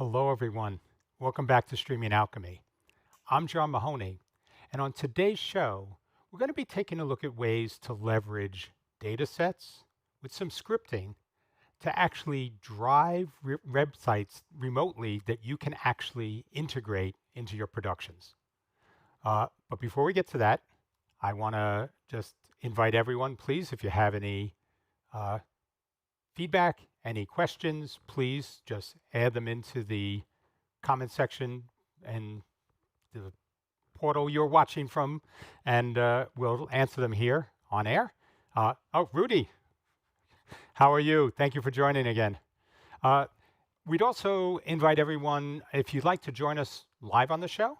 Hello, everyone. Welcome back to Streaming Alchemy. I'm John Mahoney, and on today's show, we're going to be taking a look at ways to leverage data sets with some scripting to actually drive websites remotely that you can actually integrate into your productions. But before we get to that, I want to just invite everyone, please, if you have any uh, feedback, any questions, please just add them into the comment section and the portal you're watching from, and we'll answer them here on air. Oh, Rudy, how are you? Thank you for joining again. Uh, we'd also invite everyone, if you'd like to join us live on the show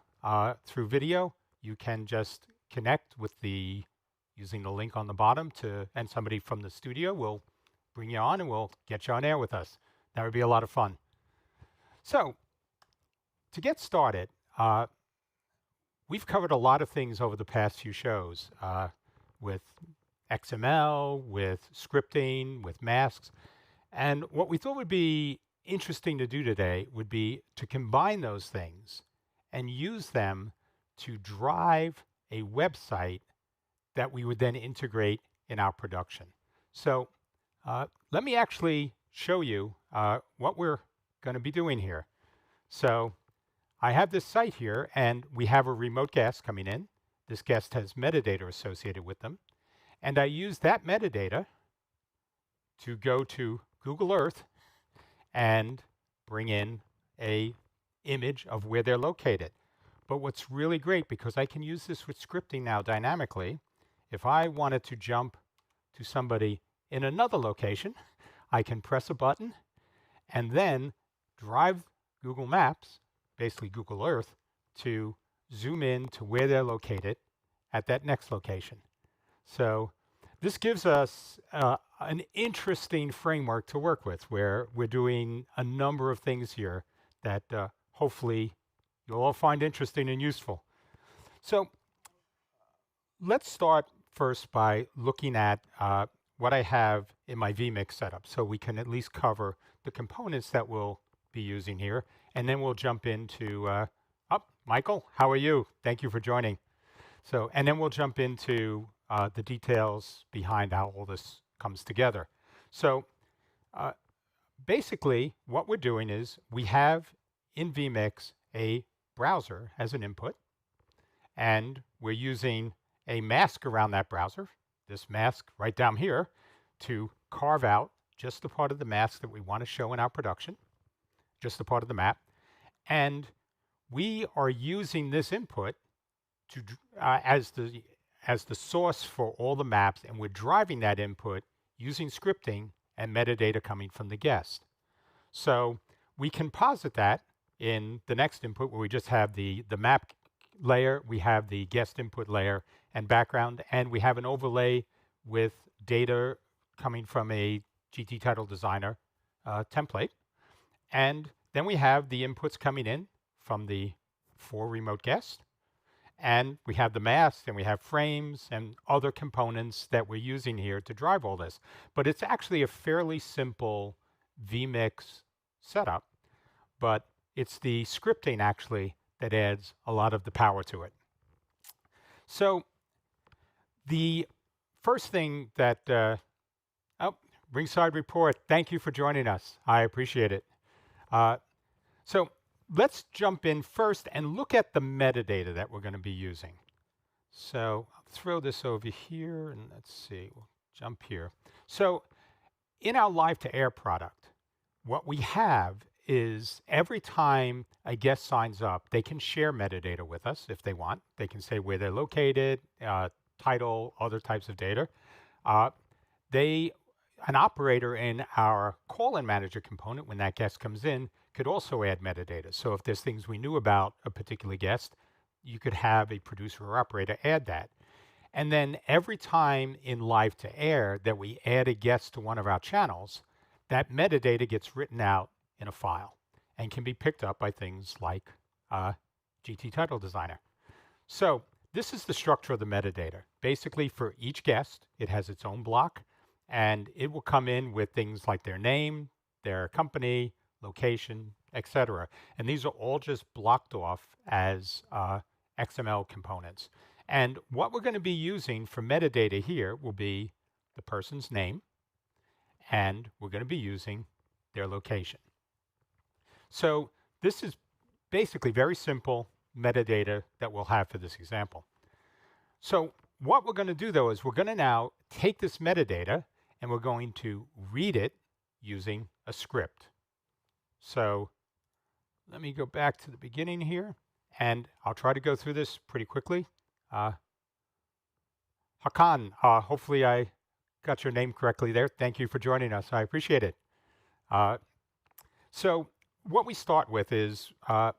through video, you can just connect with using the link on the bottom and somebody from the studio will bring you on and we'll get you on air with us. That would be a lot of fun. So to get started, we've covered a lot of things over the past few shows with XML, with scripting, with masks. And what we thought would be interesting to do today would be to combine those things and use them to drive a website that we would then integrate in our production. So let me actually show you what we're going to be doing here. So I have this site here, and we have a remote guest coming in. This guest has metadata associated with them. And I use that metadata to go to Google Earth and bring in a image of where they're located. But what's really great, because I can use this with scripting now dynamically, if I wanted to jump to somebody in another location, I can press a button and then drive Google Maps, basically Google Earth, to zoom in to where they're located at that next location. So this gives us an interesting framework to work with, where we're doing a number of things here that hopefully you'll all find interesting and useful. So let's start first by looking at what I have in my vMix setup, so we can at least cover the components that we'll be using here, and then we'll jump into, Michael, how are you? Thank you for joining. So, and then we'll jump into the details behind how all this comes together. So basically what we're doing is we have in vMix a browser as an input, and we're using a mask around that browser, this mask right down here, to carve out just the part of the mask that we want to show in our production, just the part of the map. And we are using this input to as the source for all the maps, and we're driving that input using scripting and metadata coming from the guest. So we can posit that in the next input, where we just have the map layer, we have the guest input layer and background, and we have an overlay with data coming from a GT Title Designer template. And then we have the inputs coming in from the 4 remote guests. And we have the masks, and we have frames and other components that we're using here to drive all this. But it's actually a fairly simple vMix setup, but it's the scripting actually that adds a lot of the power to it. So the first thing that, Ringside Report, thank you for joining us. I appreciate it. So let's jump in first and look at the metadata that we're going to be using. So I'll throw this over here, and let's see, we'll jump here. So in our live to air product, what we have is every time a guest signs up, they can share metadata with us if they want. They can say where they're located, title, other types of data. An operator in our call-in manager component, when that guest comes in, could also add metadata. So if there's things we knew about a particular guest, you could have a producer or operator add that. And then every time in live to air that we add a guest to one of our channels, that metadata gets written out in a file and can be picked up by things like GT Title Designer. So this is the structure of the metadata. Basically, for each guest, it has its own block, and it will come in with things like their name, their company, location, etc. And these are all just blocked off as XML components. And what we're going to be using for metadata here will be the person's name, and we're going to be using their location. So this is basically very simple metadata that we'll have for this example. So what we're going to do, though, is we're going to now take this metadata and we're going to read it using a script. So let me go back to the beginning here, and I'll try to go through this pretty quickly. Hakan, hopefully I got your name correctly there. Thank you for joining us. I appreciate it. So what we start with is if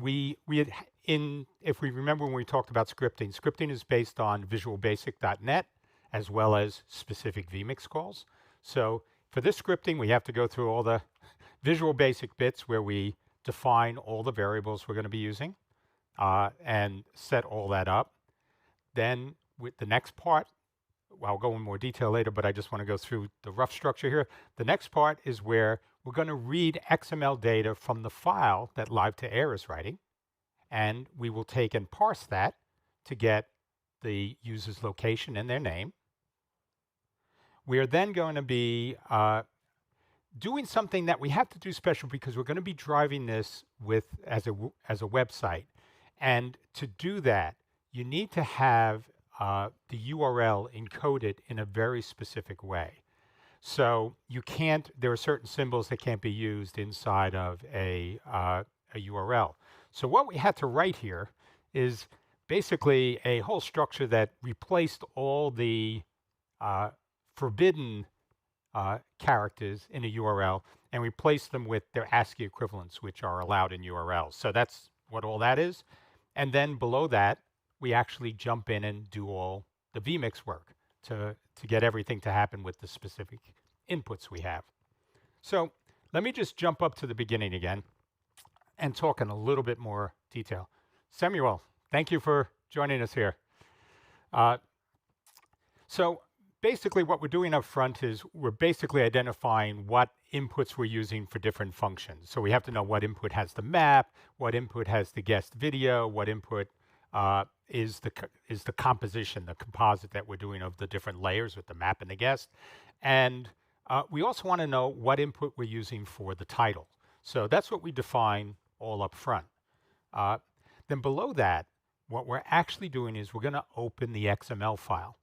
we remember when we talked about scripting, scripting is based on visualbasic.net as well as specific vMix calls. So for this scripting, we have to go through all the Visual Basic bits where we define all the variables we're going to be using and set all that up. Then with the next part, well, I'll go in more detail later, but I just want to go through the rough structure here. The next part is where we're going to read XML data from the file that Live2Air is writing, and we will take and parse that to get the user's location and their name. We are then going to be doing something that we have to do special because we're going to be driving this as a website. And to do that, you need to have the URL encoded in a very specific way. So there are certain symbols that can't be used inside of a URL. So what we had to write here is basically a whole structure that replaced all the forbidden characters in a URL and replaced them with their ASCII equivalents, which are allowed in URLs. So that's what all that is. And then below that, we actually jump in and do all the vMix work to get everything to happen with the specific inputs we have. So let me just jump up to the beginning again and talk in a little bit more detail. Samuel, thank you for joining us here. So basically what we're doing up front is we're basically identifying what inputs we're using for different functions. So we have to know what input has the map, what input has the guest video, what input is the composition, the composite that we're doing of the different layers with the map and the guest. And we also want to know what input we're using for the title. So that's what we define all up front. Then below that, what we're actually doing is we're going to open the XML file.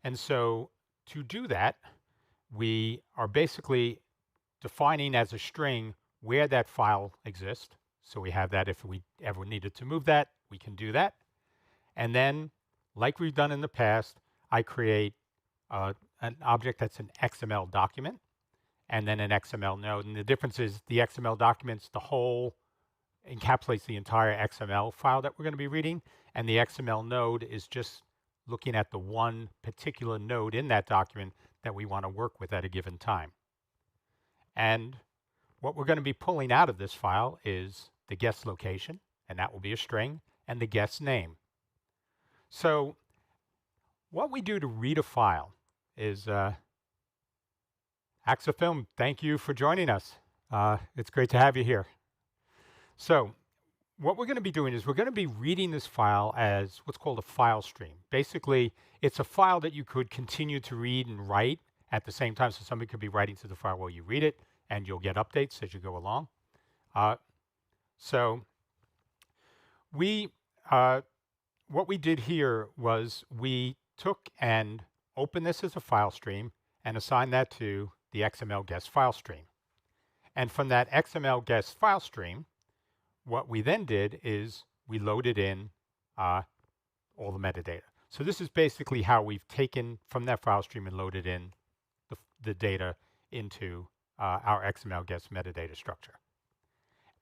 And so to do that, we are basically defining as a string where that file exists. So we have that if we ever needed to move that, we can do that. And then, like we've done in the past, I create an object that's an XML document and then an XML node. And the difference is the XML document's the whole, encapsulates the entire XML file that we're going to be reading. And the XML node is just looking at the one particular node in that document that we want to work with at a given time. And what we're going to be pulling out of this file is the guest location, and that will be a string, and the guest's name. So what we do to read a file is, Axafilm, thank you for joining us. It's great to have you here. So what we're going to be doing is we're going to be reading this file as what's called a file stream. Basically, it's a file that you could continue to read and write at the same time. So somebody could be writing to the file while you read it, and you'll get updates as you go along. So what we did here was we took and opened this as a file stream and assigned that to the XML guest file stream. And from that XML guest file stream, what we then did is we loaded in all the metadata. So this is basically how we've taken from that file stream and loaded in the data into our XML guest metadata structure.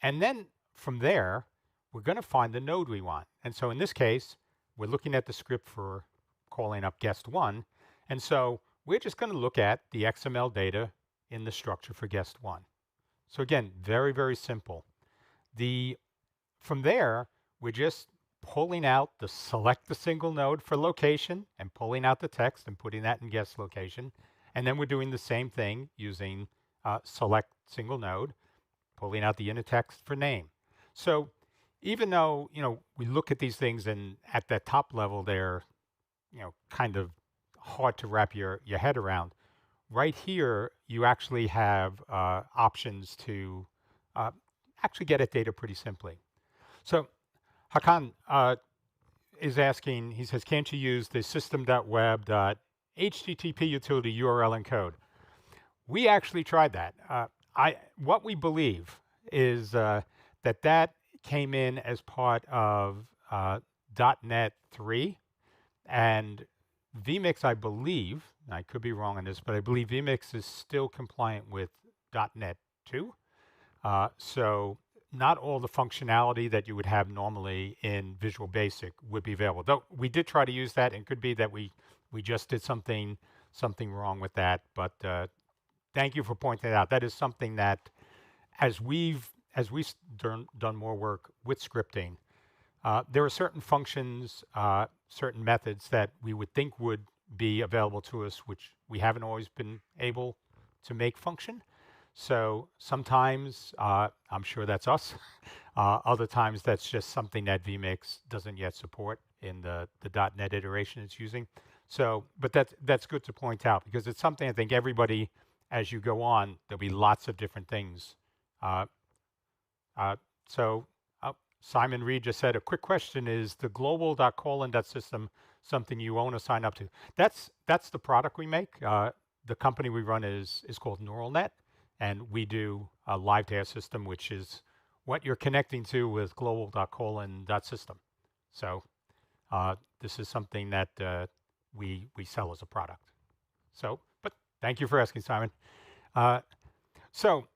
And then from there, we're going to find the node we want. And so in this case, we're looking at the script for calling up guest one. And so we're just going to look at the XML data in the structure for guest one. So again, very, very simple. From there, we're just pulling out the select the single node for location and pulling out the text and putting that in guest location. And then we're doing the same thing using select single node, pulling out the inner text for name. So even though, we look at these things and at that top level, they're, kind of hard to wrap your head around. Right here, you actually have options to uh, actually get at data pretty simply. So Hakan is asking, he says, can't you use the system.web.http utility URL encode? We actually tried that. What we believe is that came in as part of .NET 3, and vMix, I believe, I could be wrong on this, but I believe vMix is still compliant with .NET 2. So not all the functionality that you would have normally in Visual Basic would be available. Though we did try to use that, and it could be that we just did something wrong with that. But thank you for pointing it out. That is something that, as we've done more work with scripting, there are certain functions, certain methods that we would think would be available to us, which we haven't always been able to make function. So sometimes, I'm sure that's us. Other times, that's just something that vMix doesn't yet support in the .NET iteration it's using. So, but that's good to point out, because it's something I think everybody, as you go on, there'll be lots of different things. Uh, uh, so Simon Reed just said, a quick question, is the global.colon.system something you own or sign up to? That's the product we make. The company we run is called NeuralNet, and we do a live data system, which is what you're connecting to with global.colon.system. So this is something that we sell as a product. So, but thank you for asking, Simon. So,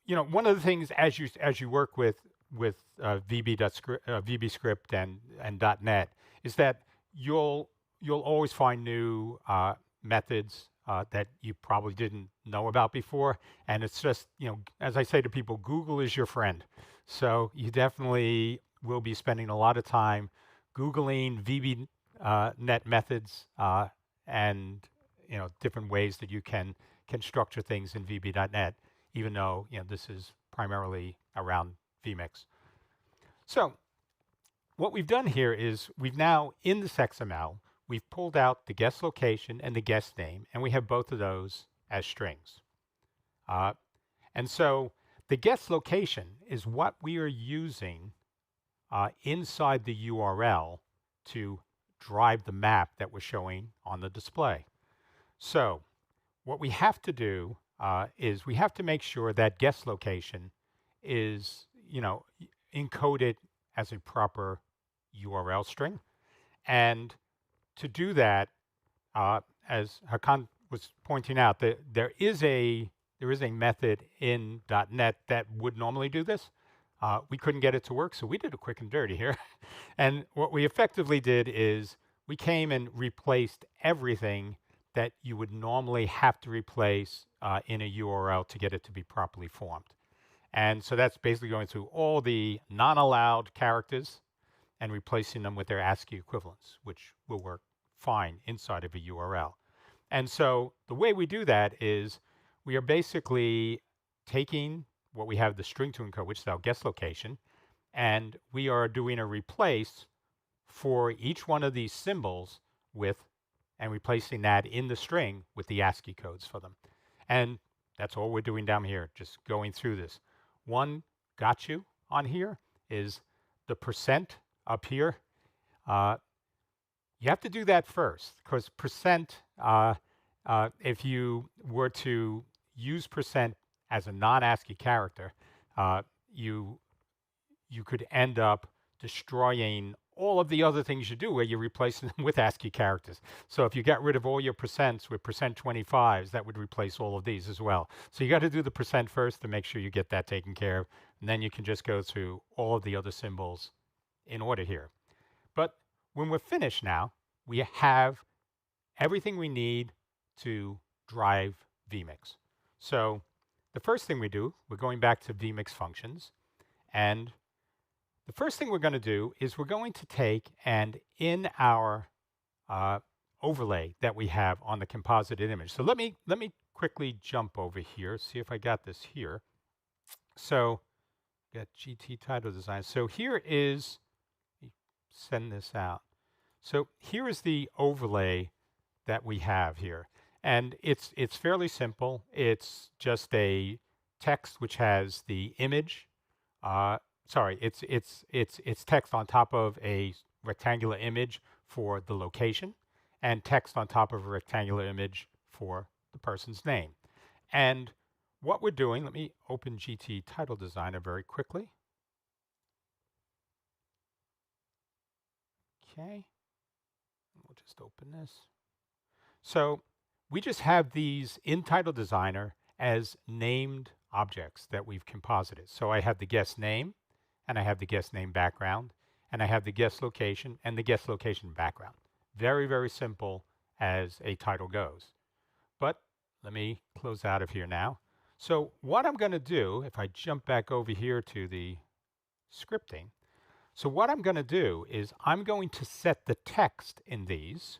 one of the things as you work with VB script and .NET is that you'll always find new methods that you probably didn't know about before, and it's just, as I say to people, Google is your friend. So you definitely will be spending a lot of time Googling VB net methods and different ways that you can structure things in VB.NET, even though this is primarily around vMix. So what we've done here is we've now, in this XML, we've pulled out the guest location and the guest name, and we have both of those as strings. And so the guest location is what we are using inside the URL to drive the map that we're showing on the display. So what we have to do is we have to make sure that guest location is, encoded as a proper URL string. And to do that, as Hakan was pointing out, there is a method in .NET that would normally do this. We couldn't get it to work, so we did a quick and dirty here. And what we effectively did is we came and replaced everything that you would normally have to replace in a URL to get it to be properly formed. And so that's basically going through all the non-allowed characters and replacing them with their ASCII equivalents, which will work fine inside of a URL. And so the way we do that is we are basically taking what we have the string to encode, which is our guest location, and we are doing a replace for each one of these symbols with, and replacing that in the string with the ASCII codes for them. And that's all we're doing down here, just going through this. One got you on here is the percent up here. You have to do that first, because percent, if you were to use percent as a non-ASCII character, you could end up destroying all of the other things you do where you're replacing them with ASCII characters. So if you got rid of all your percents with %25s, that would replace all of these as well. So you got to do the percent first to make sure you get that taken care of, and then you can just go through all of the other symbols in order here. But when we're finished now, we have everything we need to drive vMix. So the first thing we do, we're going back to vMix functions, and the first thing we're going to do is we're going to take and in our overlay that we have on the composited image. So let me quickly jump over here, see if I got this here. So get GT title design. So here is, send this out. So here is the overlay that we have here. And it's fairly simple. It's just a text which has the image. Uh, sorry, it's text on top of a rectangular image for the location, and text on top of a rectangular image for the person's name. And what we're doing, let me open GT Title Designer very quickly. Okay, we'll just open this. So we just have these in Title Designer as named objects that we've composited. So I have the guest name, and I have the guest name background, and I have the guest location and the guest location background. Very, very simple as a title goes. But let me close out of here now. So what I'm going to do, if I jump back over here to the scripting, so what I'm going to do is I'm going to set the text in these.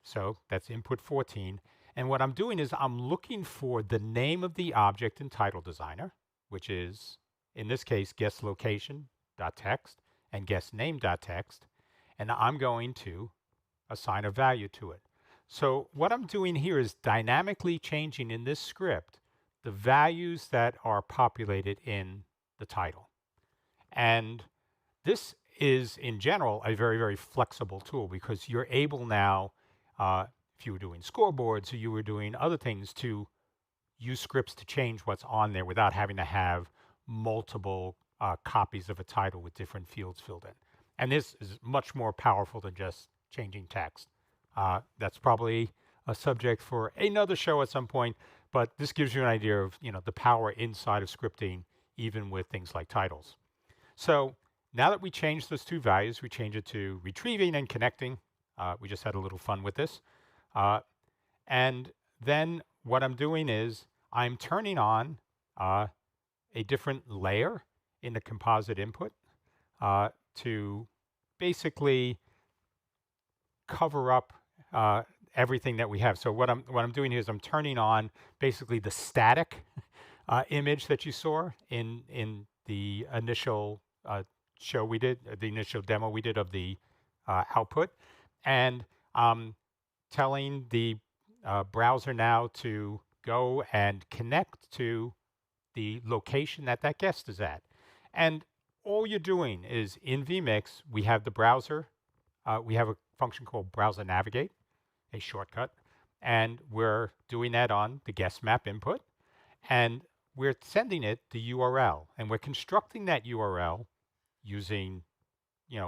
So that's input 14. And what I'm doing is I'm looking for the name of the object in Title Designer, which is, in this case, guest location.text and guest name.text. And I'm going to assign a value to it. So what I'm doing here is dynamically changing in this script the values that are populated in the title. And this is, in general, a very, very flexible tool because you're able now, if you were doing scoreboards or you were doing other things, to use scripts to change what's on there without having to have multiple copies of a title with different fields filled in. And this is much more powerful than just changing text. That's probably a subject for another show at some point, but this gives you an idea of the power inside of scripting, even with things like titles. So now that we changed those two values, we change it to retrieving and connecting. We just had a little fun with this. And then what I'm doing is I'm turning on a different layer in the composite input to basically cover up everything that we have. So what I'm doing here is I'm turning on basically the static image that you saw in the initial show we did, the initial demo we did of the output, and telling the browser now to go and connect to the location that that guest is at. And all you're doing is in vMix, we have the browser, we have a function called browser navigate, a shortcut, and we're doing that on the guest map input, and we're sending it the URL, and we're constructing that URL using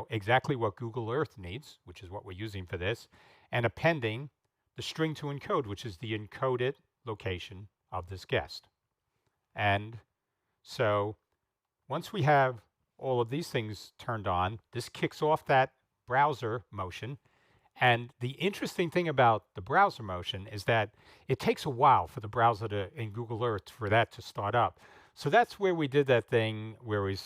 exactly what Google Earth needs, which is what we're using for this, and appending the string to encode, which is the encoded location of this guest. And so once we have all of these things turned on, this kicks off that browser motion. And the interesting thing about the browser motion is that it takes a while for the browser to, in Google Earth, for that to start up. So that's where we did that thing where we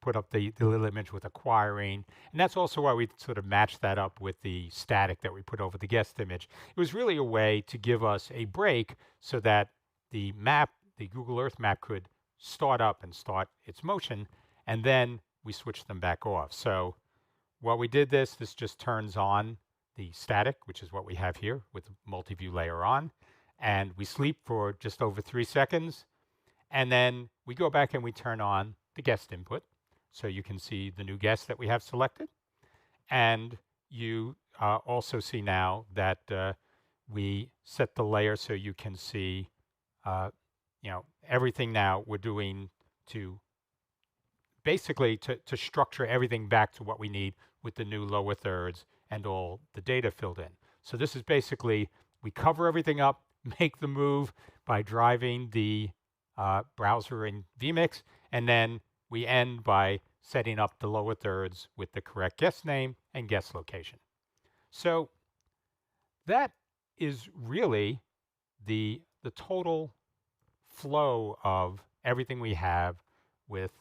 put up the little image with acquiring. And that's also why we sort of matched that up with the static that we put over the guest image. It was really a way to give us a break so that the map, the Google Earth map, could start up and start its motion, and then we switched them back off. So while we did this just turns on the static, which is what we have here with the multi-view layer on, and we sleep for just over 3 seconds, and then we go back and we turn on the guest input, so you can see the new guest that we have selected, and you also see now that we set the layer so you can see everything now we're doing to basically to structure everything back to what we need with the new lower thirds and all the data filled in. So this is basically, we cover everything up, make the move by driving the browser in vMix, and then we end by setting up the lower thirds with the correct guest name and guest location. So that is really the total flow of everything we have with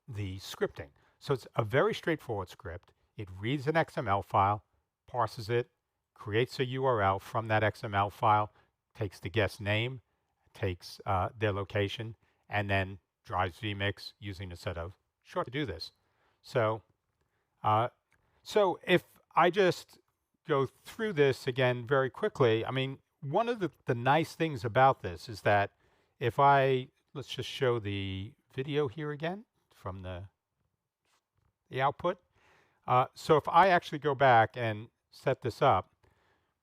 the scripting. So it's a very straightforward script. It reads an XML file, parses it, creates a URL from that XML file, takes the guest name, takes their location, and then drives vMix using a set of short to do this. So, uh, so if I just go through this again very quickly, I mean, one of the nice things about this is that if let's just show the video here again from the output. So if I actually go back and set this up,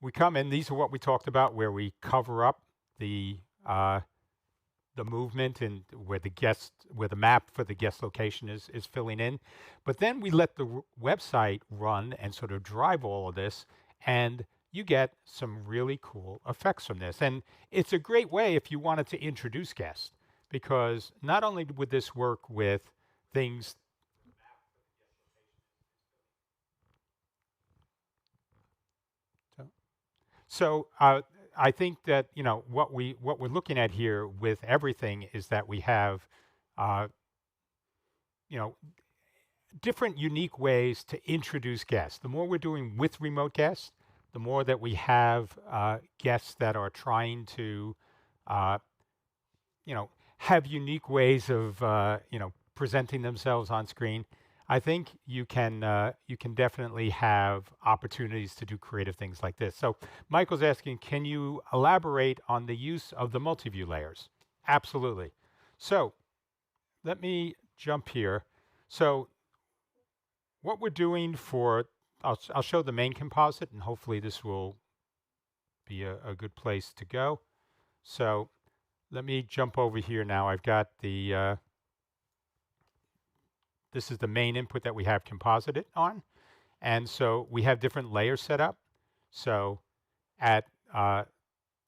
we come in, these are what we talked about where we cover up the uh, the movement and where the map for the guest location is filling in. But then we let the website run and sort of drive all of this, and you get some really cool effects from this. And it's a great way if you wanted to introduce guests, because not only would this work with things. So I think that what we're looking at here with everything is that we have uh, you know different unique ways to introduce guests. The more we're doing with remote guests, the more that we have guests that are trying to uh, have unique ways of presenting themselves on screen. I think you can definitely have opportunities to do creative things like this. So Michael's asking, can you elaborate on the use of the multi-view layers? Absolutely. So let me jump here. So what we're doing I'll show the main composite, and hopefully this will be a good place to go. So let me jump over here now. I've got this is the main input that we have composited on. And so we have different layers set up. So at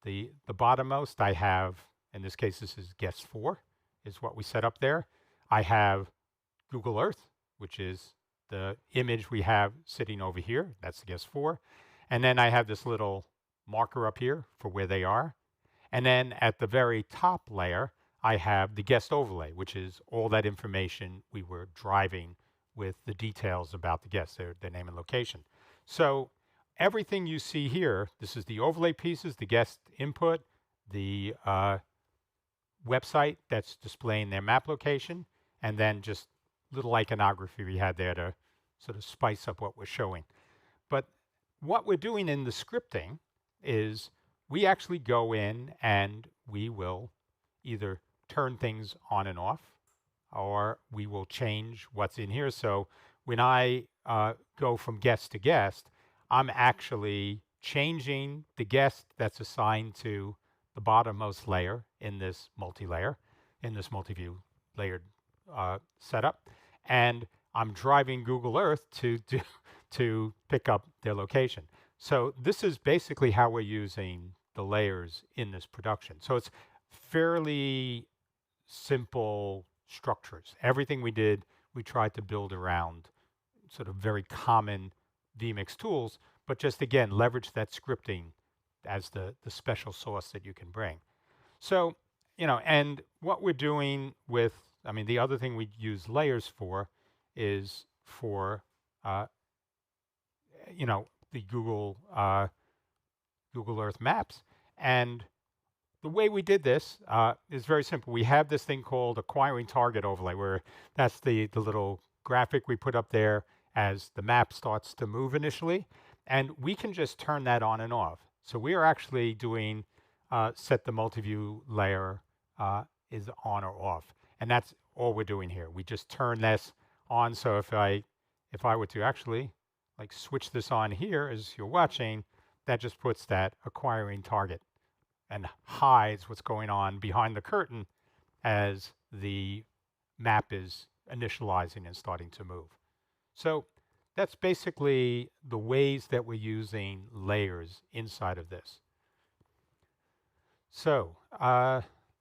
the bottommost, I have, in this case, this is guest 4, is what we set up there. I have Google Earth, which is the image we have sitting over here. That's the guest 4. And then I have this little marker up here for where they are. And then at the very top layer, I have the guest overlay, which is all that information we were driving with the details about the guests, their name and location. So everything you see here, this is the overlay pieces, the guest input, the website that's displaying their map location, and then just little iconography we had there to sort of spice up what we're showing. But what we're doing in the scripting is we actually go in and we will either turn things on and off, or we will change what's in here. So when I go from guest to guest, I'm actually changing the guest that's assigned to the bottommost layer in this multi-layer, in this multi-view layered setup. And I'm driving Google Earth to pick up their location. So this is basically how we're using the layers in this production. So it's fairly simple structures. Everything we did, we tried to build around sort of very common vMix tools, but just again, leverage that scripting as the special sauce that you can bring. So, and what we're doing with, I mean, the other thing we use layers for is for, the Google Earth maps. And the way we did this is very simple. We have this thing called acquiring target overlay, where that's the little graphic we put up there as the map starts to move initially. And we can just turn that on and off. So we are actually doing set the multi-view layer is on or off. And that's all we're doing here. We just turn this on. So if I were to actually like switch this on here as you're watching, that just puts that acquiring target and hides what's going on behind the curtain as the map is initializing and starting to move. So that's basically the ways that we're using layers inside of this. So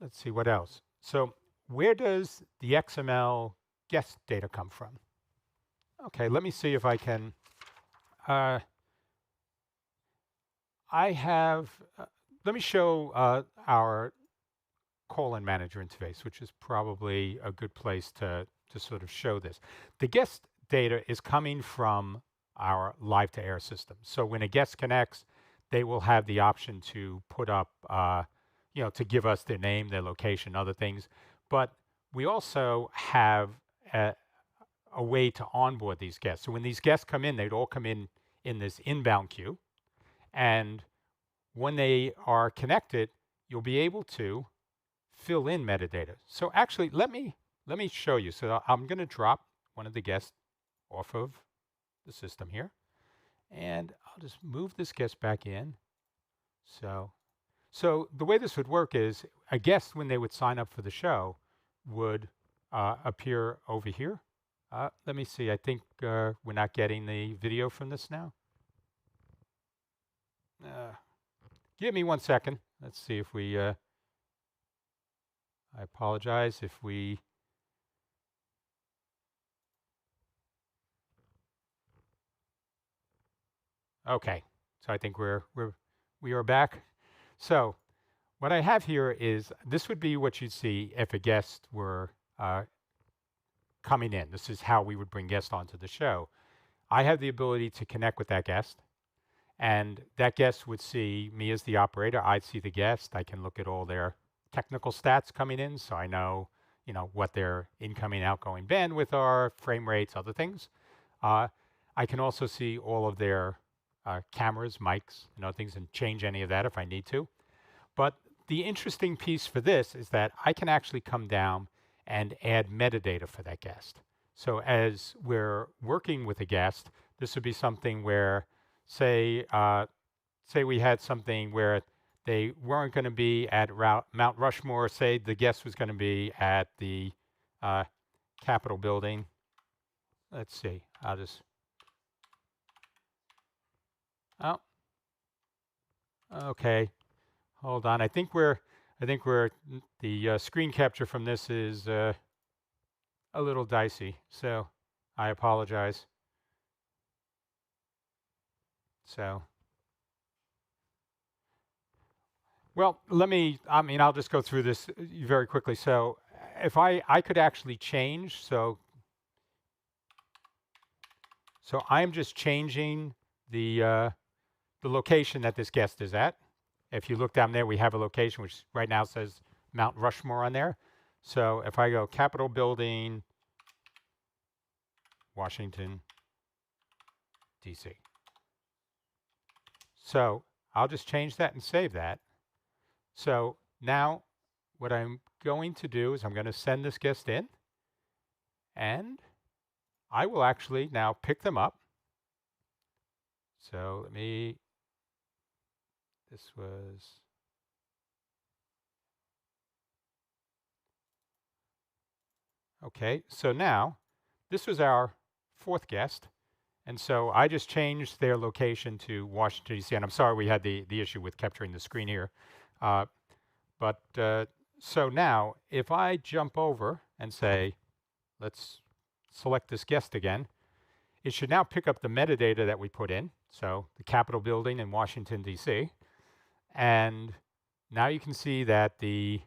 let's see what else. So where does the XML guest data come from? Okay, let me see if I can. Let me show our colon manager interface, which is probably a good place to sort of show this. The guest data is coming from our live to air system. So when a guest connects, they will have the option to put up, to give us their name, their location, other things. But we also have a, a way to onboard these guests. So when these guests come in, they'd all come in this inbound queue. And when they are connected, you'll be able to fill in metadata. So actually, let me show you. So I'm going to drop one of the guests off of the system here, and I'll just move this guest back in. So the way this would work is a guest, when they would sign up for the show, would appear over here. Let me see. I think we're not getting the video from this now. Uh, Give me 1 second. Let's see if we. I apologize if we. Okay. So I think we are back. So what I have here is this would be what you'd see if a guest were coming in. This is how we would bring guests onto the show. I have the ability to connect with that guest, and that guest would see me as the operator. I'd see the guest. I can look at all their technical stats coming in, so I know, what their incoming, outgoing bandwidth are, frame rates, other things. Uh, I can also see all of their cameras, mics, things, and change any of that if I need to. But the interesting piece for this is that I can actually come down and add metadata for that guest. So as we're working with a guest, this would be something where, say we had something where they weren't going to be at Mount Rushmore. Say the guest was going to be at the Capitol building. Let's see. I'll just. Oh, okay. Hold on. I think the screen capture from this is a little dicey. So I apologize. So. Well, I'll just go through this very quickly. So if I could actually change, so I'm just changing the location that this guest is at. If you look down there, we have a location which right now says Mount Rushmore on there. So if I go Capitol Building, Washington, D.C. So I'll just change that and save that. So now what I'm going to do is I'm going to send this guest in, and I will actually now pick them up. So this was, okay, so now this was our fourth guest. And so I just changed their location to Washington, D.C. And I'm sorry we had the issue with capturing the screen here. So now if I jump over and say, let's select this guest again, it should now pick up the metadata that we put in. So the Capitol building in Washington, D.C. And now you can see that the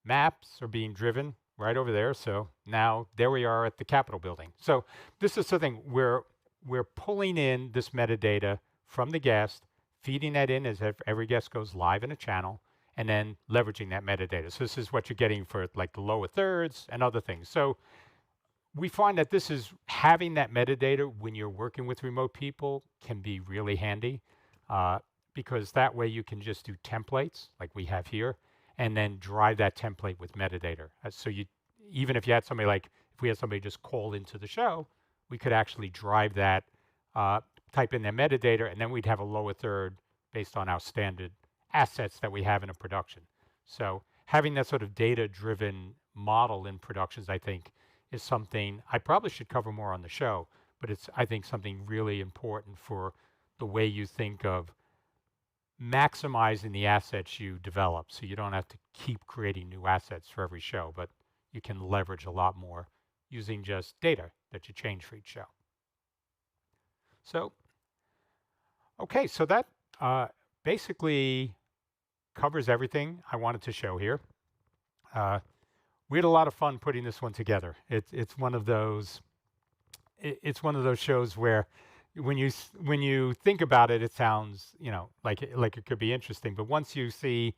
maps are being driven right over there. So now there we are at the Capitol building. So this is something where we're pulling in this metadata from the guest, feeding that in as if every guest goes live in a channel, and then leveraging that metadata. So this is what you're getting for like the lower thirds and other things. So we find that this is having that metadata when you're working with remote people can be really handy, because that way you can just do templates like we have here, and then drive that template with metadata. So even if you had somebody if we had somebody just call into the show, we could actually drive that, type in their metadata, and then we'd have a lower third based on our standard assets that we have in a production. So having that sort of data-driven model in productions, I think, is something I probably should cover more on the show, but it's, I think, something really important for the way you think of maximizing the assets you develop. So you don't have to keep creating new assets for every show, but you can leverage a lot more using just data that you change for each show. So, okay, so that basically covers everything I wanted to show here. We had a lot of fun putting this one together. It's one of those shows where when you think about it, it sounds like it could be interesting. But once you see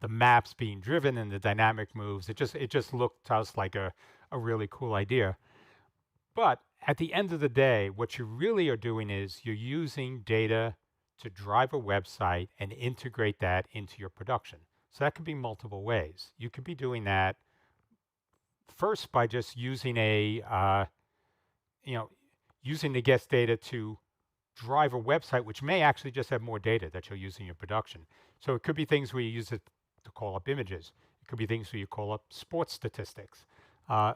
the maps being driven and the dynamic moves. It just looked to us like a really cool idea. But at the end of the day, what you really are doing is you're using data to drive a website and integrate that into your production. So that could be multiple ways. You could be doing that first by just using you know, using the guest data to drive a website, which may actually just have more data that you'll use in your production. So it could be things where you use it to call up images. It could be things where you call up sports statistics.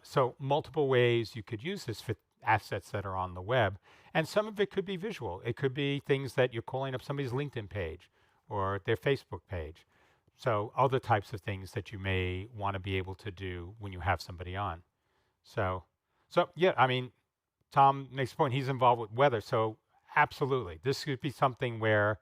So multiple ways you could use this for assets that are on the web. And some of it could be visual. It could be things that you're calling up somebody's LinkedIn page or their Facebook page. So other types of things that you may want to be able to do when you have somebody on. So, so yeah, I mean, Tom makes a point. He's involved with weather, so absolutely, this could be something where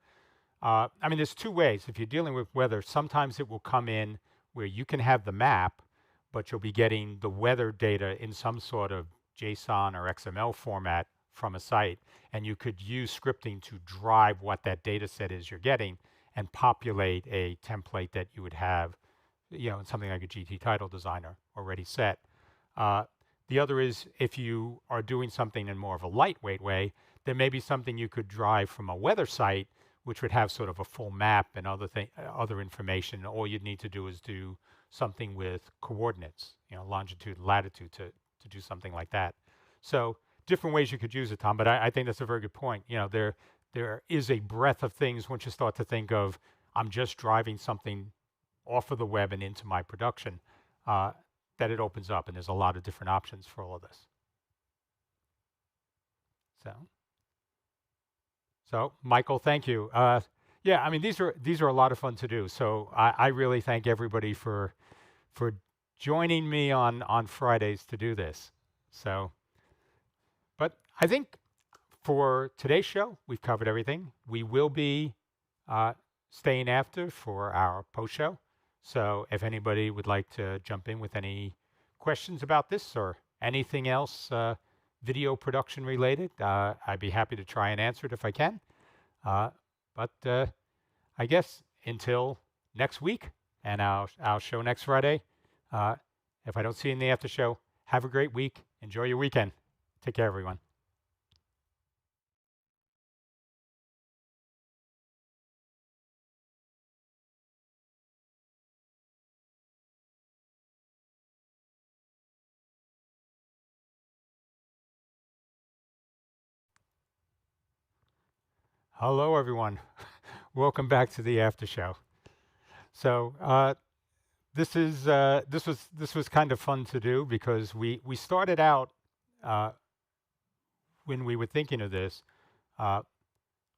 I mean, there's two ways. If you're dealing with weather, sometimes it will come in where you can have the map, but you'll be getting the weather data in some sort of JSON or XML format from a site, and you could use scripting to drive what that data set is you're getting and populate a template that you would have, in something like a GT title designer already set. Uh, the other is if you are doing something in more of a lightweight way, there may be something you could drive from a weather site, which would have sort of a full map and other information. All you'd need to do is do something with coordinates, longitude, latitude, to do something like that. So different ways you could use it, Tom. But I think that's a very good point. There is a breadth of things once you start to think of I'm just driving something off of the web and into my production. That it opens up, and there's a lot of different options for all of this. So, so Michael, thank you. Yeah, I mean these are a lot of fun to do. So I really thank everybody for joining me on Fridays to do this. So, but I think for today's show we've covered everything. We will be uh, staying after for our post show. So if anybody would like to jump in with any questions about this or anything else video production related, I'd be happy to try and answer it if I can. But I guess until next week and our show next Friday, uh, if I don't see you in the after show, have a great week. Enjoy your weekend. Take care, everyone. Hello, everyone. Welcome back to the after show. So this was kind of fun to do because we started out uh, when we were thinking of this. Uh,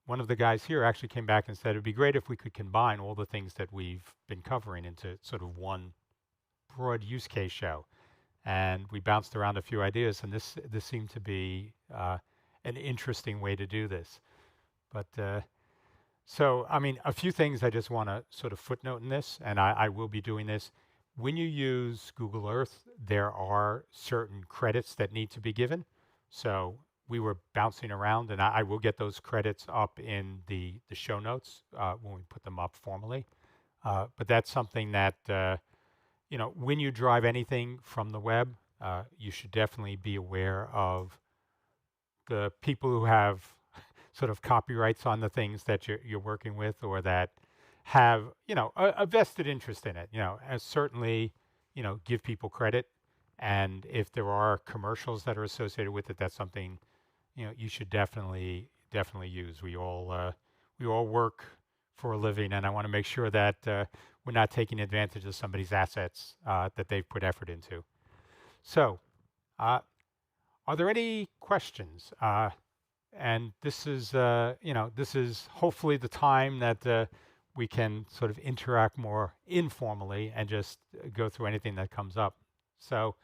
One of the guys here actually came back and said it'd be great if we could combine all the things that we've been covering into sort of one broad use case show. And we bounced around a few ideas, and this seemed to be an interesting way to do this. But so, I mean, a few things I just want to sort of footnote in this, and I will be doing this. When you use Google Earth, there are certain credits that need to be given. So we were bouncing around, and I will get those credits up in the show notes when we put them up formally. But that's something that, when you drive anything from the web, you should definitely be aware of the people who have sort of copyrights on the things that you're working with, or that have a vested interest in it. As certainly give people credit, and if there are commercials that are associated with it, that's something you should definitely use. We all work for a living, and I want to make sure that we're not taking advantage of somebody's assets that they've put effort into. So, are there any questions? And this is hopefully the time that we can sort of interact more informally and just go through anything that comes up. So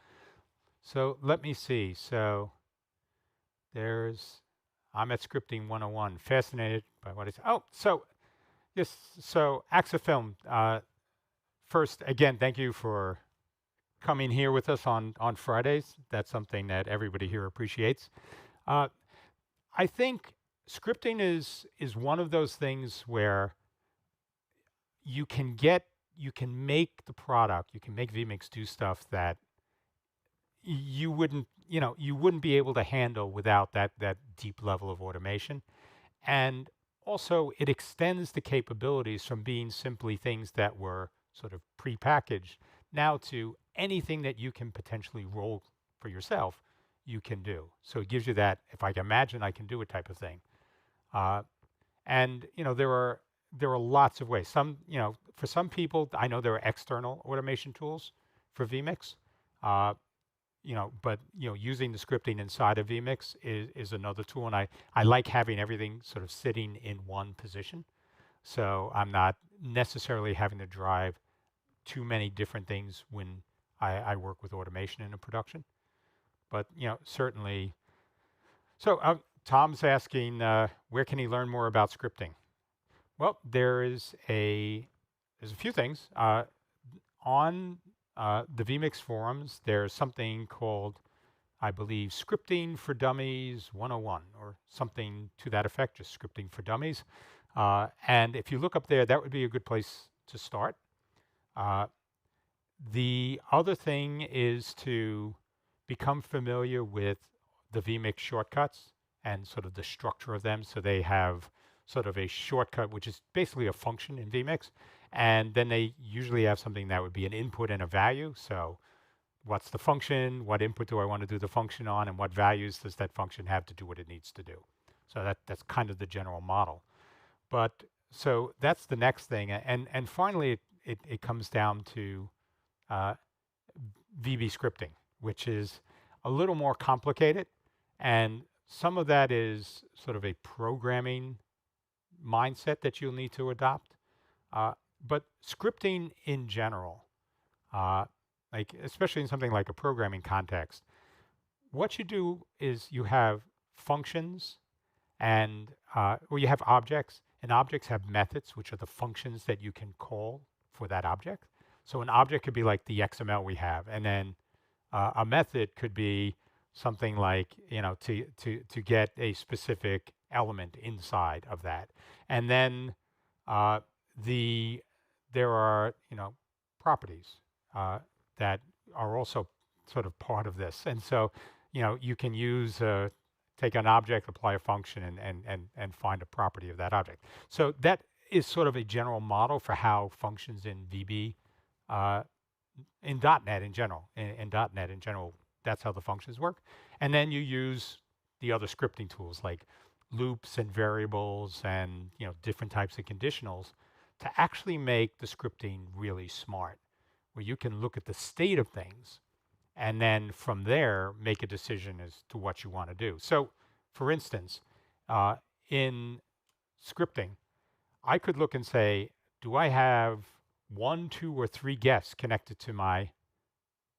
let me see. So I'm at scripting 101. Fascinated by what it's. Oh, so yes. So Axafilm. First, again, thank you for coming here with us on Fridays. That's something that everybody here appreciates. Uh, I think scripting is one of those things where you can get you can make the product, you can make vMix do stuff that you wouldn't, you wouldn't be able to handle without that deep level of automation. And also, it extends the capabilities from being simply things that were sort of prepackaged now to anything that you can potentially roll for yourself, you can do. So it gives you that, if I can imagine, I can do it type of thing. Uh, and there are lots of ways. Some, for some people, I know there are external automation tools for vMix. Uh, but using the scripting inside of vMix is another tool, and I like having everything sort of sitting in one position, so I'm not necessarily having to drive too many different things when I work with automation in a production. But certainly. So Tom's asking, where can he learn more about scripting? Well, there's a few things on the vMix forums. There's something called, I believe, Scripting for Dummies 101 or something to that effect, just Scripting for Dummies. And if you look up there, that would be a good place to start. Uh, the other thing is to become familiar with the vMix shortcuts and sort of the structure of them. So they have sort of a shortcut, which is basically a function in vMix. And then they usually have something that would be an input and a value. So what's the function, what input do I want to do the function on, and what values does that function have to do what it needs to do. So that's kind of the general model. But so that's the next thing. And finally, it comes down to uh, VB scripting, which is a little more complicated. And some of that is sort of a programming mindset that you'll need to adopt. Uh, but scripting in general, uh, like especially in something like a programming context, what you do is you have functions and or you have objects, and objects have methods, which are the functions that you can call for that object. So an object could be like the XML we have, and then a method could be something like to get a specific element inside of that, and then uh, the there are properties that are also sort of part of this, and so you can use take an object, apply a function, and find a property of that object. So that is sort of a general model for how functions in VB, uh, in .NET in general, in .NET in general, that's how the functions work. And then you use the other scripting tools like loops and variables and different types of conditionals to actually make the scripting really smart, where you can look at the state of things and then from there make a decision as to what you want to do. So, for instance, in scripting, I could look and say, do I have one, two, or three guests connected to my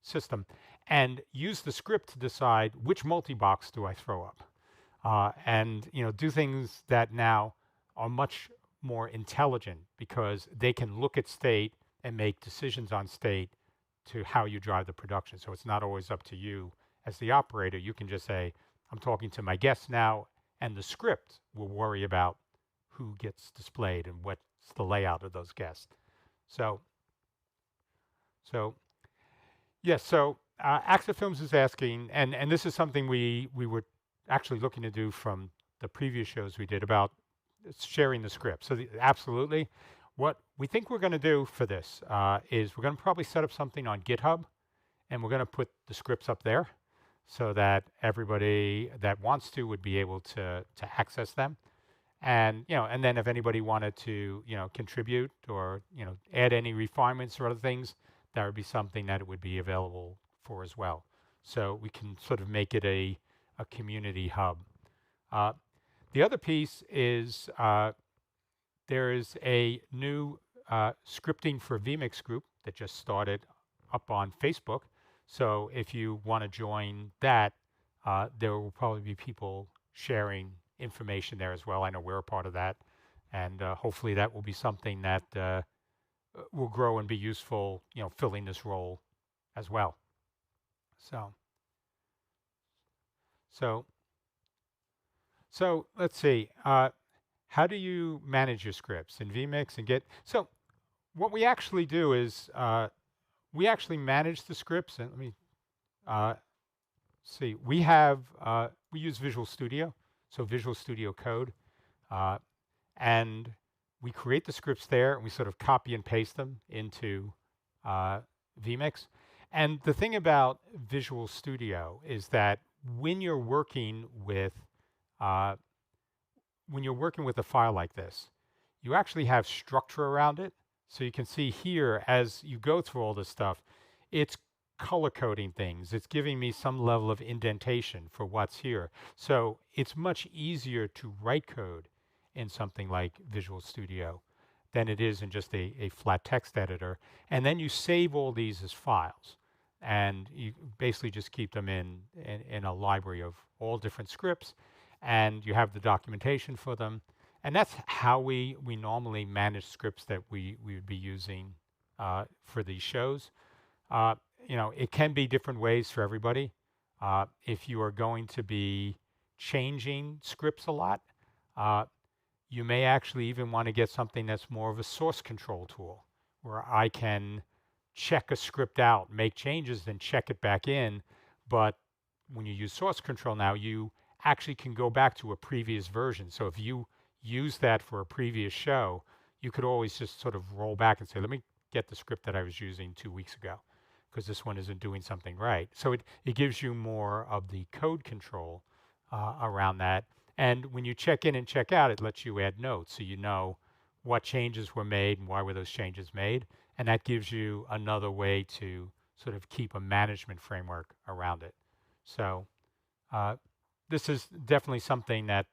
system, and use the script to decide which multi-box do I throw up, and do things that now are much more intelligent because they can look at state and make decisions on state to how you drive the production. So it's not always up to you as the operator. You can just say, I'm talking to my guests now, and the script will worry about who gets displayed and what's the layout of those guests. So, so yes. So Axifilms is asking, and this is something we were actually looking to do from the previous shows we did about sharing the script. So absolutely, what we think we're going to do for this is we're going to probably set up something on GitHub, and we're going to put the scripts up there so that everybody that wants to would be able to access them. And and then if anybody wanted to contribute or add any refinements or other things, that would be something that it would be available for as well. So we can sort of make it a community hub. Uh, the other piece is there is a new scripting for vMix group that just started up on Facebook. So if you want to join that, there will probably be people sharing information there as well. I know we're a part of that, and hopefully that will be something that will grow and be useful, filling this role as well. So, so, so let's see. How do you manage your scripts in vMix and Git? So what we actually do is we actually manage the scripts. And let me uh, see. We use Visual Studio, so Visual Studio Code, uh, and we create the scripts there, and we sort of copy and paste them into uh, vMix. And the thing about Visual Studio is that when you're working with uh, when you're working with a file like this, you actually have structure around it. So you can see here as you go through all this stuff, it's color coding things. It's giving me some level of indentation for what's here. So it's much easier to write code in something like Visual Studio than it is in just a flat text editor. And then you save all these as files. And you basically just keep them in a library of all different scripts, and you have the documentation for them. And that's how we normally manage scripts that we would be using for these shows. Uh, it can be different ways for everybody. If you are going to be changing scripts a lot, uh, you may actually even want to get something that's more of a source control tool, where I can check a script out, make changes, then check it back in. But when you use source control now, you actually can go back to a previous version. So if you use that for a previous show, you could always just sort of roll back and say, let me get the script that I was using 2 weeks ago, because this one isn't doing something right. So it gives you more of the code control around that. And when you check in and check out, it lets you add notes so you know what changes were made and why were those changes made. And that gives you another way to sort of keep a management framework around it. So uh, this is definitely something that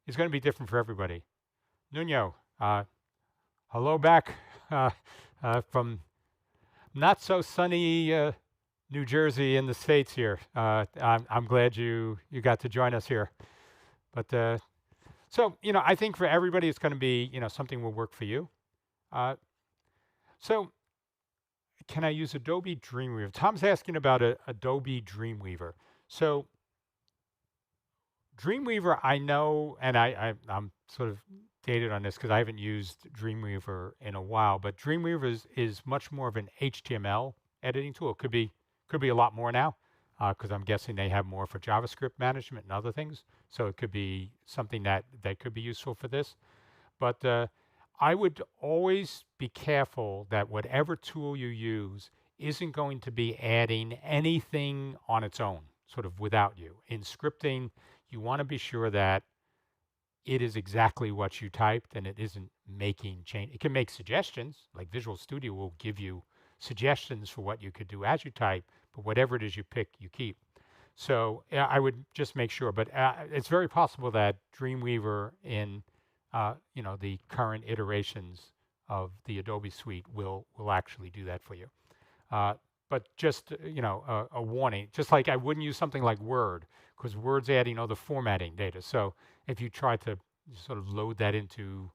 is going to be different for everybody. Nuno, hello back from not so sunny New Jersey in the States here. I'm glad you got to join us here. But so, I think for everybody, it's going to be, something will work for you. So can I use Adobe Dreamweaver? Tom's asking about Adobe Dreamweaver. So Dreamweaver, I know, and I'm sort of dated on this because I haven't used Dreamweaver in a while, but Dreamweaver is much more of an HTML editing tool. It could be a lot more now because I'm guessing they have more for JavaScript management and other things. So it could be something that could be useful for this. But I would always be careful that whatever tool you use isn't going to be adding anything on its own, sort of without you. In scripting, you want to be sure that it is exactly what you typed and it isn't making change. It can make suggestions, like Visual Studio will give you suggestions for what you could do as you type, but whatever it is you pick, you keep. So I would just make sure, but it's very possible that Dreamweaver in the current iterations of the Adobe suite will actually do that for you. Uh, but just a warning, just like I wouldn't use something like Word because Word's adding other formatting data. So if you try to sort of load that into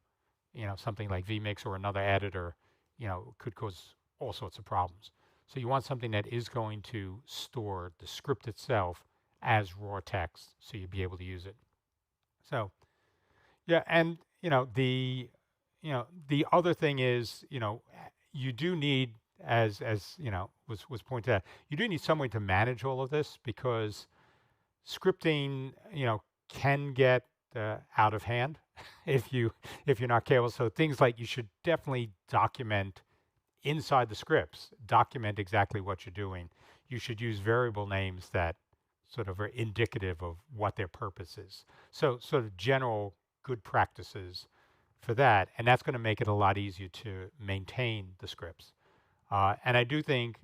something like vMix or another editor, it could cause all sorts of problems. So you want something that is going to store the script itself as raw text, so you'd be able to use it. So yeah, and the other thing is, you do need, as was pointed out, you do need someone to manage all of this because scripting, can get out of hand if you're not careful. So things like you should definitely document inside the scripts, document exactly what you're doing. You should use variable names that sort of are indicative of what their purpose is. So sort of general good practices for that, and that's going to make it a lot easier to maintain the scripts. And I do think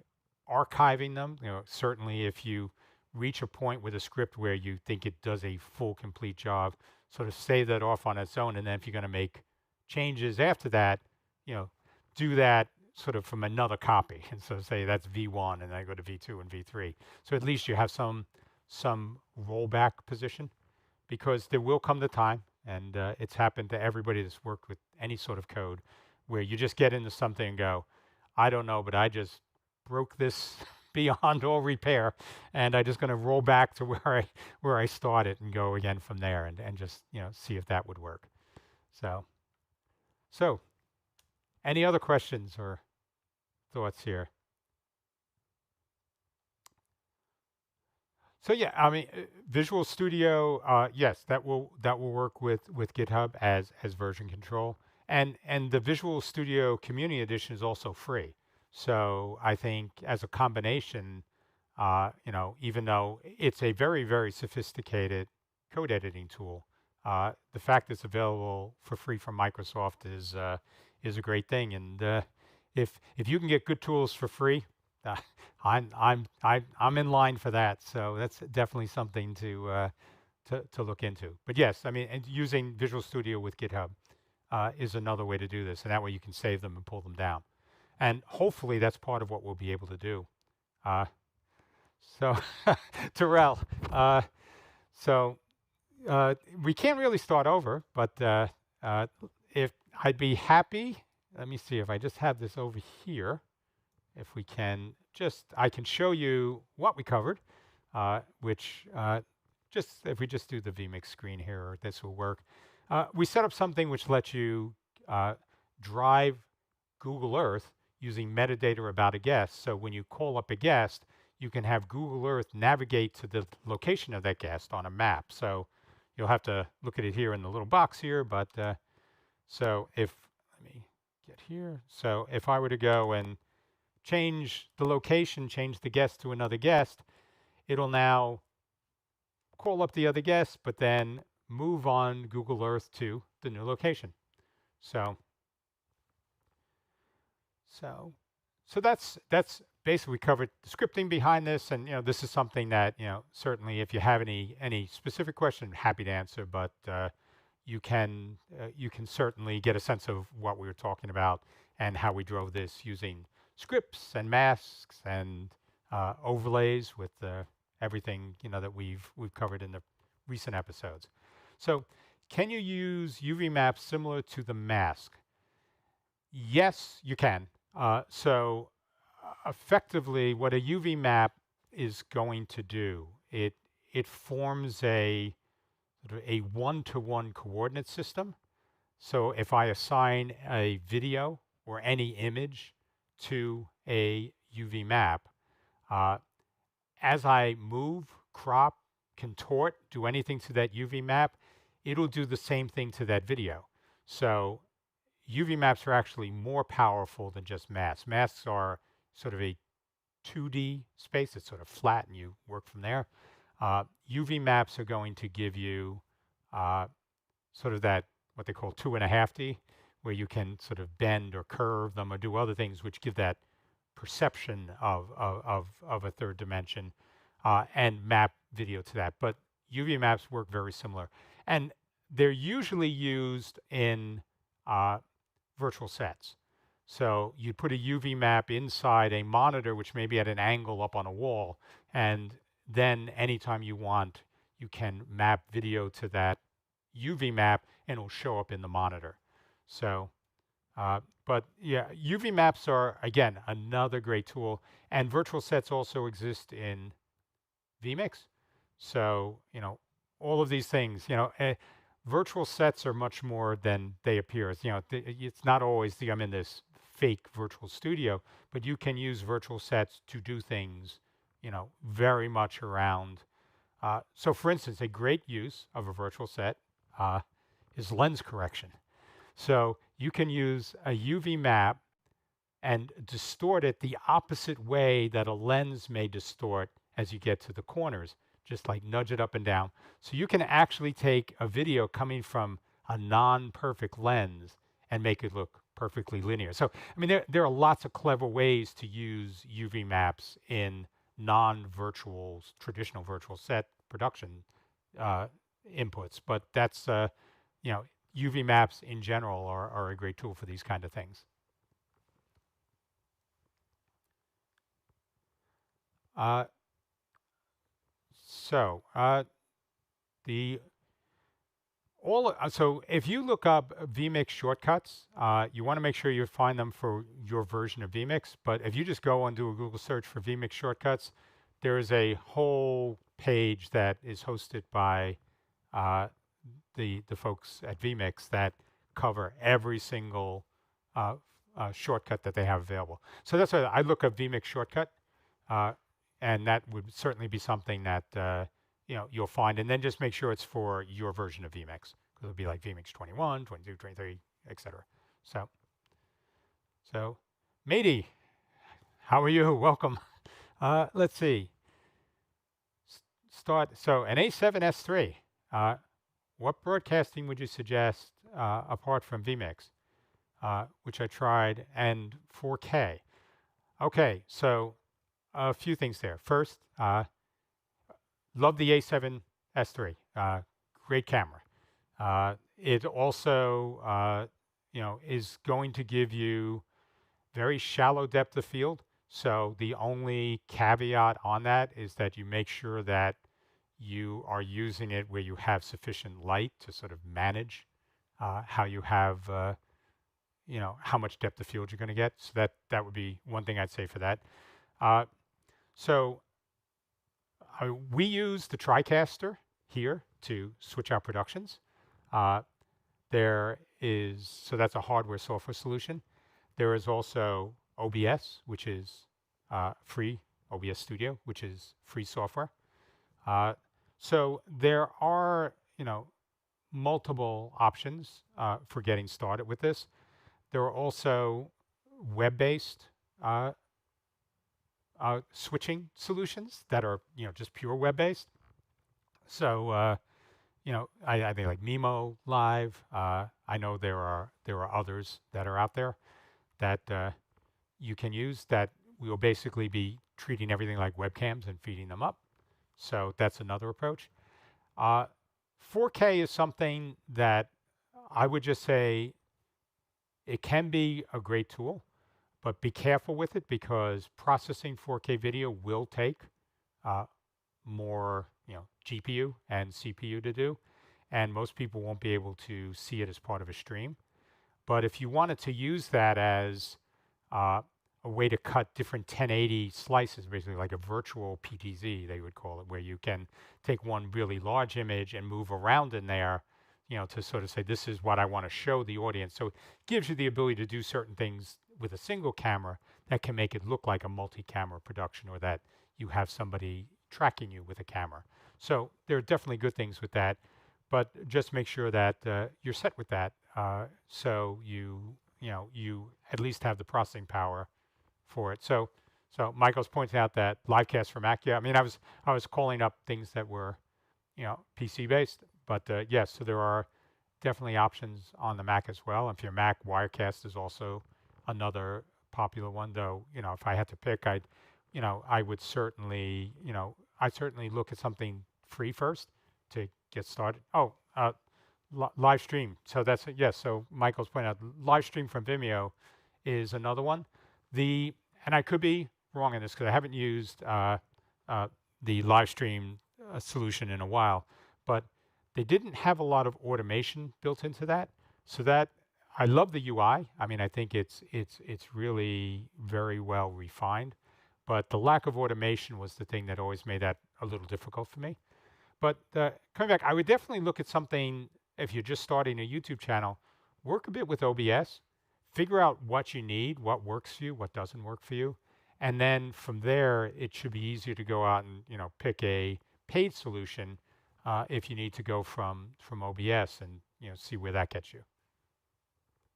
archiving them, certainly if you reach a point with a script where you think it does a full, complete job, sort of save that off on its own. And then if you're going to make changes after that, do that sort of from another copy. And so say that's V1 and then I go to V2 and V3. So at least you have some rollback position, because there will come the time, and it's happened to everybody that's worked with any sort of code, where you just get into something and go, I don't know, but I just broke this beyond all repair, and I'm just going to roll back to where I started and go again from there, and just see if that would work. So Any other questions or thoughts here? So yeah, I mean, Visual Studio, yes, that will work with GitHub as version control, and the Visual Studio Community Edition is also free. So I think as a combination, even though it's a very sophisticated code editing tool, the fact it's available for free from Microsoft is a great thing. And if you can get good tools for free, uh, I'm in line for that. So that's definitely something to look into. But yes, I mean, and using Visual Studio with GitHub is another way to do this, and that way you can save them and pull them down. And hopefully that's part of what we'll be able to do. Uh, so, Terrell, uh, so we can't really start over, but uh, if I'd be happy, let me see if I just have this over here. If we can I can show you what we covered, which just if we just do the vMix screen here, this will work. We set up something which lets you drive Google Earth using metadata about a guest. So when you call up a guest, you can have Google Earth navigate to the location of that guest on a map. So you'll have to look at it here in the little box here. But so let me get here. So if I were to go and change the location, change the guest to another guest, it'll now call up the other guest, but then move on Google Earth to the new location. So So, so that's basically covered the scripting behind this, and this is something that certainly if you have any specific question, I'm happy to answer. But you can certainly get a sense of what we were talking about and how we drove this using scripts and masks and overlays with everything that we've covered in the recent episodes. So, can you use UV maps similar to the mask? Yes, you can. Effectively, what a UV map is going to do, it forms a sort of a one-to-one coordinate system. So if I assign a video or any image to a UV map, uh, as I move, crop, contort, do anything to that UV map, it'll do the same thing to that video. So UV maps are actually more powerful than just masks. Masks are sort of a 2D space. It's sort of flat and you work from there. UV maps are going to give you uh, sort of that, what they call 2.5D, where you can sort of bend or curve them or do other things which give that perception of a third dimension and map video to that. But UV maps work very similar. And they're usually used in virtual sets. So you put a UV map inside a monitor, which may be at an angle up on a wall, and then anytime you want, you can map video to that UV map, and it'll show up in the monitor. So, but yeah, UV maps are, again, another great tool, and virtual sets also exist in vMix. So, all of these things, virtual sets are much more than they appear. It's not always I'm in this fake virtual studio, but you can use virtual sets to do things, very much around. So for instance, a great use of a virtual set is lens correction. So you can use a UV map and distort it the opposite way that a lens may distort as you get to the corners, just like nudge it up and down. So you can actually take a video coming from a non-perfect lens and make it look perfectly linear. So, I mean, there are lots of clever ways to use UV maps in non-virtual, traditional virtual set production inputs. But that's, UV maps in general are a great tool for these kind of things. Uh, the so if you look up vMix shortcuts, you want to make sure you find them for your version of vMix. But if you just go and do a Google search for vMix shortcuts, there is a whole page that is hosted by the folks at vMix that cover every single shortcut that they have available. So that's why I look up vMix shortcut, uh, and that would certainly be something that you'll find, and then just make sure it's for your version of vMix, because it'll be like vMix 21, 22, 23, etc. So, so, matey, how are you? Welcome. Let's see. Start. So an A7S3. What broadcasting would you suggest apart from vMix, which I tried, and 4K? Okay, so a few things there. First, love the A7S3. Great camera. It also, is going to give you very shallow depth of field. So the only caveat on that is that you make sure that you are using it where you have sufficient light to sort of manage how you have, how much depth of field you're going to get. So that would be one thing I'd say for that. Uh, so we use the TriCaster here to switch our productions. So that's a hardware software solution. There is also OBS, which is free, OBS Studio, which is free software. So there are, multiple options for getting started with this. There are also web-based switching solutions that are, just pure web-based. So, I think like Mimo Live. I know there are others that are out there that you can use that will basically be treating everything like webcams and feeding them up. So that's another approach. 4K is something that I would just say it can be a great tool, but be careful with it because processing 4K video will take more, GPU and CPU to do, and most people won't be able to see it as part of a stream. But if you wanted to use that as a way to cut different 1080 slices, basically like a virtual PTZ, they would call it, where you can take one really large image and move around in there, to sort of say, this is what I want to show the audience. So it gives you the ability to do certain things with a single camera that can make it look like a multi-camera production, or that you have somebody tracking you with a camera. So there are definitely good things with that, but just make sure that you're set with that, so you at least have the processing power for it. So Michael's pointing out that livecast for Mac. Yeah, I mean, I was calling up things that were, PC based, but yes, so there are definitely options on the Mac as well. And if you're Mac, Wirecast is also another popular one. Though, if I had to pick, I would certainly, I'd certainly look at something free first to get started. Oh, live stream. So that's yes. So Michael's pointing out live stream from Vimeo is another one. And I could be wrong in this because I haven't used the live stream solution in a while, but they didn't have a lot of automation built into that. So that I love the UI. I mean, I think it's really very well refined, but the lack of automation was the thing that always made that a little difficult for me. But coming back, I would definitely look at something if you're just starting a YouTube channel. Work a bit with OBS, figure out what you need, what works for you, what doesn't work for you, and then from there, it should be easier to go out and pick a paid solution if you need to go from OBS and see where that gets you.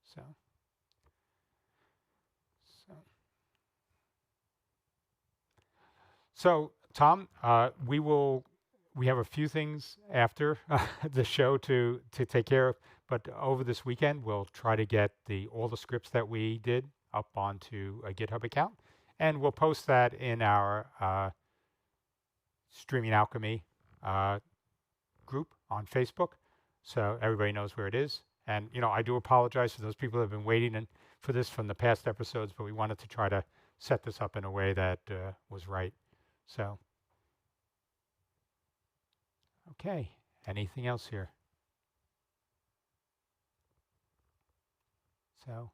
So, so, so Tom, we have a few things after the show to take care of, but over this weekend we'll try to get all the scripts that we did up onto a GitHub account, and we'll post that in our Streaming Alchemy group on Facebook, so everybody knows where it is. And I do apologize for those people that have been waiting for this from the past episodes, but we wanted to try to set this up in a way that was right. So, okay, anything else here? So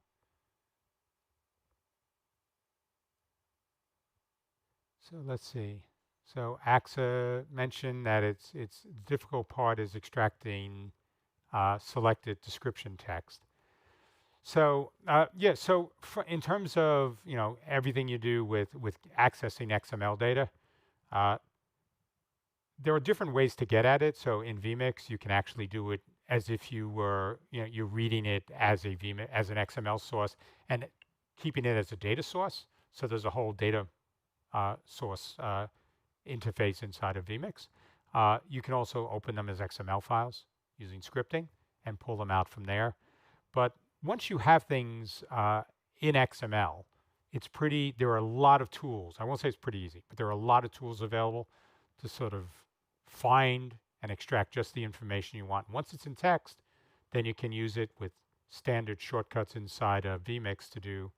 let's see. So AXA mentioned that it's the difficult part is extracting selected description text. So yeah, so in terms of everything you do with accessing XML data, uh, there are different ways to get at it. So in vMix, you can actually do it as if you were you're reading it as a vMix as an XML source and keeping it as a data source. So there's a whole data source interface inside of vMix. You can also open them as XML files using scripting and pull them out from there. But once you have things in XML, it's pretty, there are a lot of tools. I won't say it's pretty easy, but there are a lot of tools available to sort of find and extract just the information you want. Once it's in text, then you can use it with standard shortcuts inside of vMix to do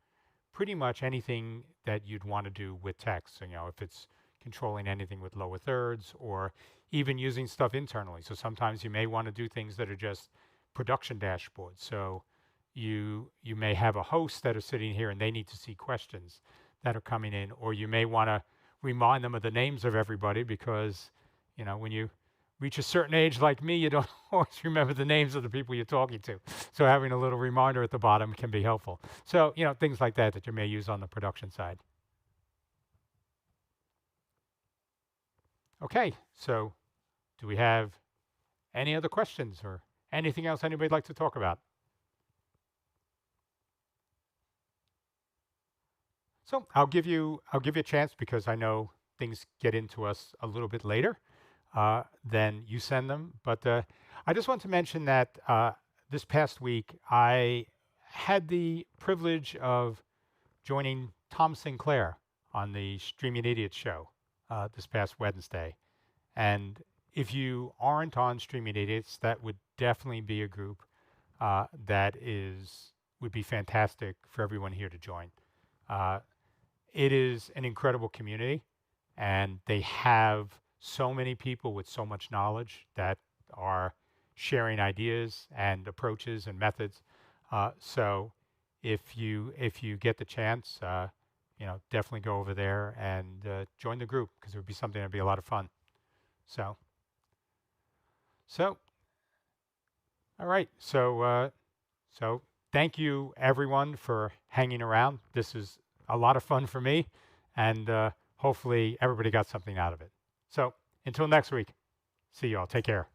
pretty much anything that you'd want to do with text. So, if it's controlling anything with lower thirds or even using stuff internally. So sometimes you may want to do things that are just production dashboards. So you may have a host that are sitting here and they need to see questions that are coming in, or you may want to remind them of the names of everybody because, when you reach a certain age like me, you don't always remember the names of the people you're talking to. So having a little reminder at the bottom can be helpful. So, things like that that you may use on the production side. Okay, so do we have any other questions or anything else anybody'd like to talk about? So I'll give you a chance because I know things get into us a little bit later than you send them. But I just want to mention that this past week I had the privilege of joining Tom Sinclair on the Streaming Idiots show this past Wednesday. And if you aren't on Streaming Idiots, that would definitely be a group that would be fantastic for everyone here to join. Uh, it is an incredible community, and they have so many people with so much knowledge that are sharing ideas and approaches and methods. So if you get the chance, definitely go over there and join the group because it would be something that'd be a lot of fun. So so all right. So thank you everyone for hanging around. This is a lot of fun for me, and hopefully everybody got something out of it. So until next week, see you all. Take care.